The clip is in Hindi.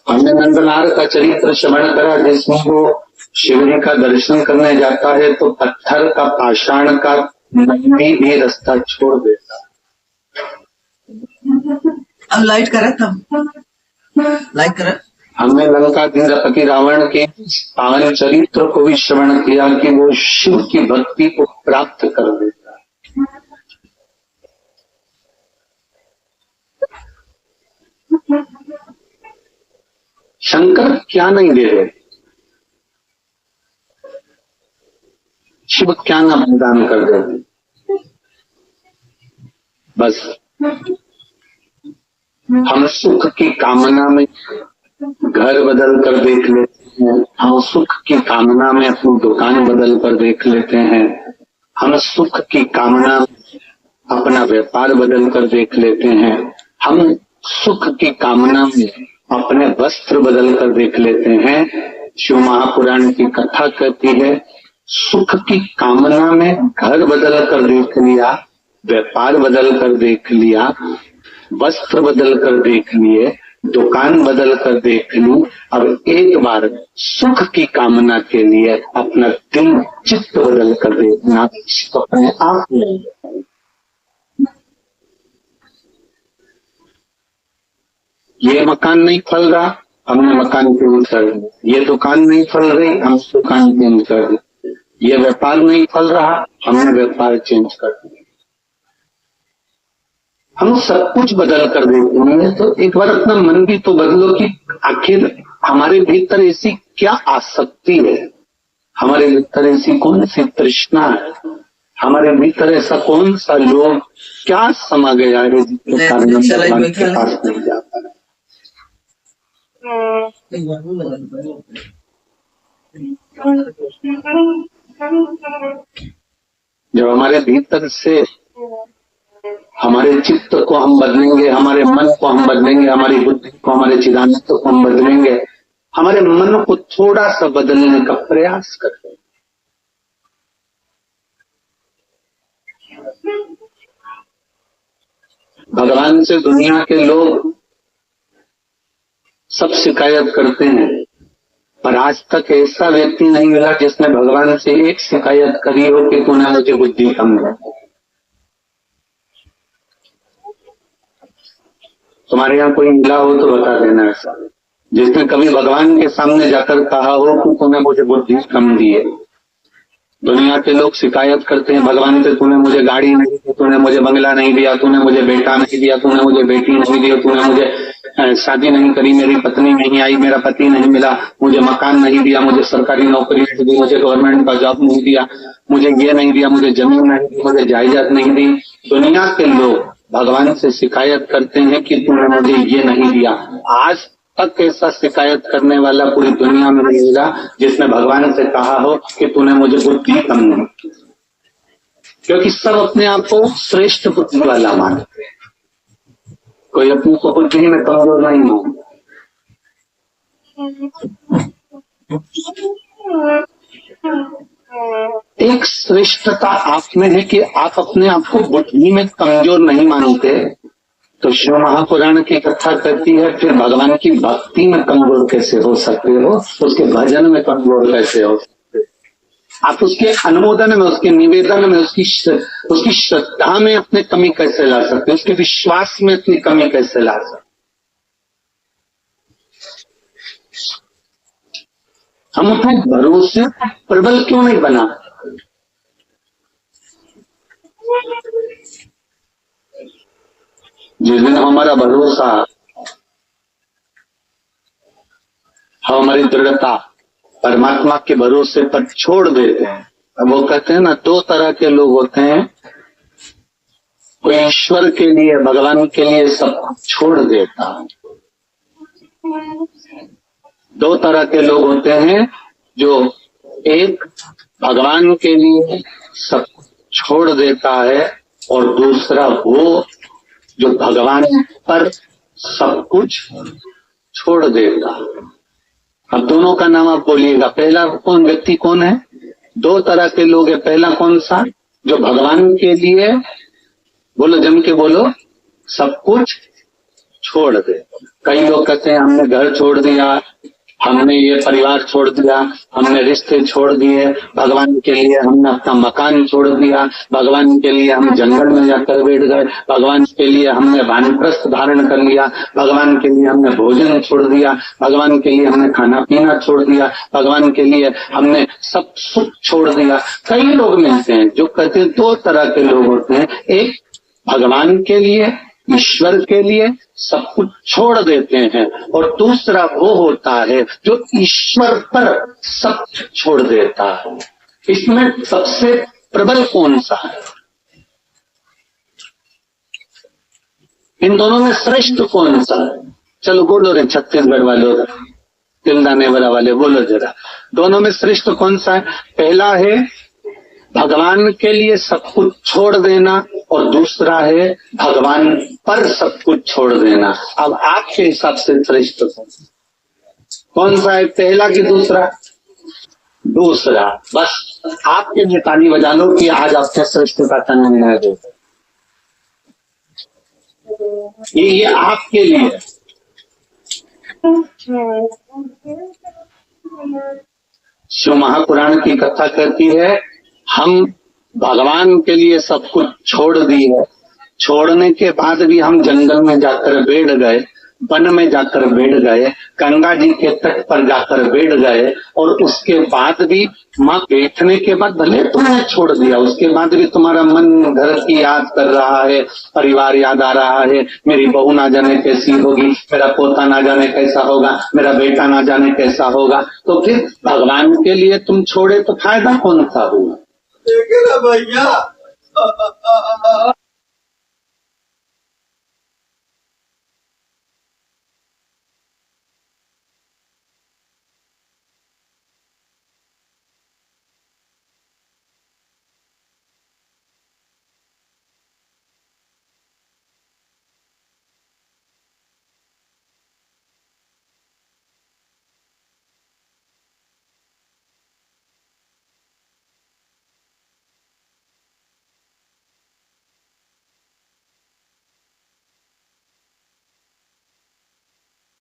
हमने नंदलाल का चरित्र श्रवण करा, जिसमें वो शिव जी का दर्शन करने जाता है तो पत्थर का, पाषाण का नंदी भी रास्ता छोड़ देता। अब लाइट करा, तब लाइट करा। हमने लंकाधिपति रावण के पावन चरित्र को भी श्रवण किया कि वो शिव की भक्ति को प्राप्त कर देता। शंकर क्या नहीं दे रहे, शिव क्या न प्रदान कर दे, बस हम सुख की कामना में घर बदल कर देख लेते हैं, हम सुख की कामना में अपनी दुकान बदल कर देख लेते हैं, हम सुख की कामना में अपना व्यापार बदल कर देख लेते हैं, हम सुख की कामना में अपने वस्त्र बदल कर देख लेते हैं। शिव महापुराण की कथा कहती है, सुख की कामना में घर बदल कर देख लिया, व्यापार बदल कर देख लिया, वस्त्र बदल कर देख लिए, दुकान बदल कर देख ली, अब एक बार सुख की कामना के लिए अपना दिल चित्त बदल कर देखना तो अपने आप में। ये मकान नहीं फल रहा, हमने मकान चेंज कर दिया, ये दुकान नहीं फल रही, हम दुकान चेंज कर दी, ये व्यापार नहीं फल रहा, हमने व्यापार चेंज कर दिया। हम सब कुछ बदल कर देते हैं, तो एक बार अपना मन भी तो बदलो कि आखिर हमारे भीतर ऐसी क्या आसक्ति है, हमारे भीतर ऐसी कौन सी तृष्णा है, हमारे भीतर ऐसा कौन सा लोग क्या समा गया है जिसके कारण हम भगवान के पास नहीं जा पा रहे। जब हमारे भीतर से हमारे चित्त को हम बदलेंगे, हमारे मन को हम बदलेंगे, हमारी बुद्धि को, हमारे चिदानंद को हम बदलेंगे, हमारे मन को थोड़ा सा बदलने का प्रयास करें। भगवान से दुनिया के लोग सब शिकायत करते हैं, पर आज तक ऐसा व्यक्ति नहीं मिला जिसने भगवान से एक शिकायत करी हो कि तूने मुझे बुद्धि कम है। तुम्हारे यहाँ कोई मिला हो तो बता देना ऐसा, जिसने कभी भगवान के सामने जाकर कहा हो कि तूने मुझे बुद्धि कम दी है। दुनिया के लोग शिकायत करते हैं भगवान से, तूने मुझे गाड़ी नहीं दी, तूने मुझे बंगला नहीं दिया, तूने मुझे बेटा नहीं दिया, तूने मुझे बेटी नहीं दी, तूने मुझे शादी नहीं करी, मेरी पत्नी नहीं आई, मेरा पति नहीं मिला, मुझे मकान नहीं दिया, मुझे सरकारी नौकरी नहीं दी, मुझे गवर्नमेंट का जॉब नहीं दिया, मुझे ये नहीं दिया, मुझे जमीन नहीं दी, मुझे जायदाद नहीं दी। दुनिया के लोग भगवान से शिकायत करते हैं कि तूने मुझे ये नहीं दिया। आज तक ऐसा शिकायत करने वाला पूरी दुनिया में नहीं मिला जिसने भगवान से कहा हो कि तूने मुझे बुद्धि कम नहीं, क्योंकि सब अपने आप को श्रेष्ठ बुद्धि वाला मानते हैं, कोई अपनी को बुद्धि में कमजोर नहीं मानता। एक श्रेष्ठता आप में है कि आप अपने आप को बुद्धि में कमजोर नहीं मानते, तो शिव महापुराण की कथा करती है फिर भगवान की भक्ति में कमजोर कैसे हो सकते हो, उसके भजन में कमजोर कैसे हो सकते हो, आप उसके अनुमोदन में, उसके निवेदन में, उसकी श्रद्धा में अपने कमी कैसे ला सकते, उसके विश्वास में अपनी कमी कैसे ला सकते। हम अपने भरोसे प्रबल क्यों नहीं बना? जिस दिन हमारा भरोसा, हमारी दृढ़ता परमात्मा के भरोसे पर छोड़ देते हैं, अब वो कहते हैं ना, दो तरह के लोग होते हैं, कोई ईश्वर के लिए, भगवान के लिए सब कुछ छोड़ देता है, दो तरह के लोग होते हैं, जो एक भगवान के लिए सब कुछ छोड़ देता है और दूसरा वो जो भगवान पर सब कुछ छोड़ देगा। अब दोनों का नाम आप बोलिएगा, पहला कौन व्यक्ति कौन है? दो तरह के लोग हैं। पहला कौन सा? जो भगवान के लिए, बोलो जम के बोलो, सब कुछ छोड़ दे। कई लोग कहते हैं हमने घर छोड़ दिया, हमने ये परिवार छोड़ दिया, हमने रिश्ते छोड़ दिए, भगवान के लिए हमने अपना मकान छोड़ दिया, भगवान के लिए हम जंगल में जाकर बैठ गए, भगवान के लिए हमने वानप्रस्थ धारण कर लिया, भगवान के लिए हमने भोजन छोड़ दिया, भगवान के लिए हमने खाना पीना छोड़ दिया, भगवान के लिए हमने सब सुख छोड़ दिया। कई लोग मिलते हैं जो कहते हैं, दो तरह के लोग होते हैं, एक भगवान के लिए, ईश्वर के लिए सब कुछ छोड़ देते हैं, और दूसरा वो होता है जो ईश्वर पर सब छोड़ देता है। इसमें सबसे प्रबल कौन सा है? इन दोनों में श्रेष्ठ कौन सा है? चलो बोलो रे छत्तीसगढ़ वालों, तिलदाने वाले बोलो जरा, दोनों में श्रेष्ठ कौन सा है? पहला है भगवान के लिए सब कुछ छोड़ देना, और दूसरा है भगवान पर सब कुछ छोड़ देना। अब आपके हिसाब से श्रेष्ठ कौन सा है, पहला कि दूसरा? दूसरा। बस आपके लिए ताली बजा लो कि आज आपके श्रेष्ठता का निर्णय दो। ये आपके लिए। शिव महापुराण की कथा कहती है, हम भगवान के लिए सब कुछ छोड़ दिए, छोड़ने के बाद भी हम जंगल में जाकर बैठ गए, वन में जाकर बैठ गए, गंगा जी के तट पर जाकर बैठ गए, और उसके बाद भी माँ बैठने के बाद भले तुमने छोड़ दिया, उसके बाद भी तुम्हारा मन घर की याद कर रहा है, परिवार याद आ रहा है, मेरी बहू ना जाने कैसी होगी, मेरा पोता ना जाने कैसा होगा, मेरा बेटा ना जाने कैसा होगा, तो फिर भगवान के लिए तुम छोड़े तो फायदा कौन सा हुआ? भैया